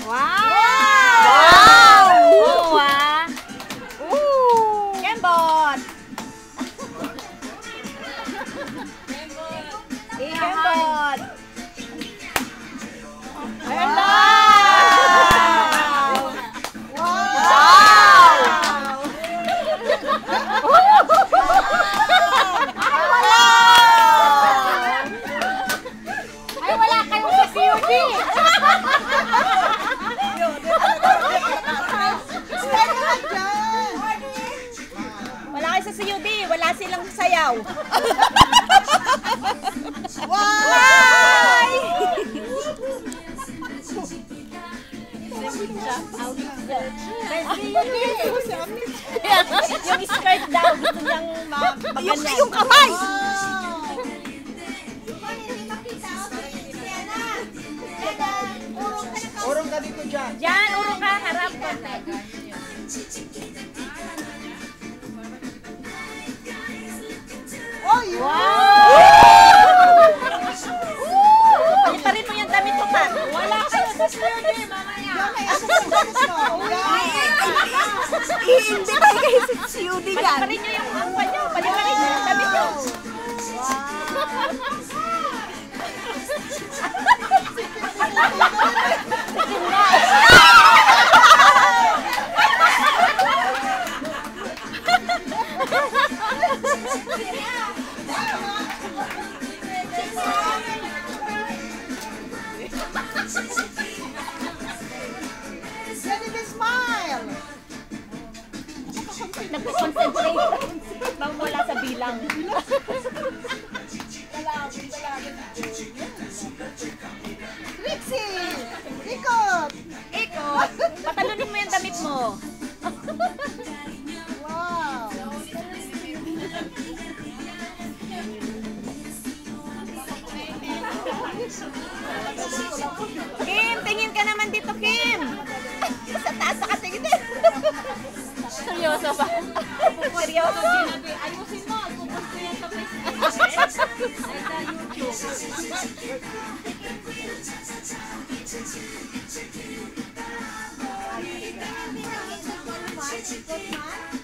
Wow! Oo ah. Kembot! Kembot! Hello! Ay, wala kayong sa COD! Wala kayo sa COD, wala silang sayaw. Why? Yung skirt daw, gusto niyang maganda. Yung kamay! Urong ka dito dyan. Diyan, urong ka, harap ka. Oy! Wow! Paliparin mo yung damit mo, Pat. Wala kayo sa COD, mamaya. I-invite kayo sa COD dyan. Paliparin nyo yung angwa nyo. Paliparin nyo yung damit nyo. Smile! Nag-concentrate. Bang wala sa bilang. Trixie! Ikot! Ikot! Patalunin mo yung damit mo. Wow! Kim, tingin ka naman dito, Kim. Sa taas nakatingin din. Seryoso ba? Seryoso? Ayusin mo, pupost ko yan sa Facebook. Ay, sa YouTube.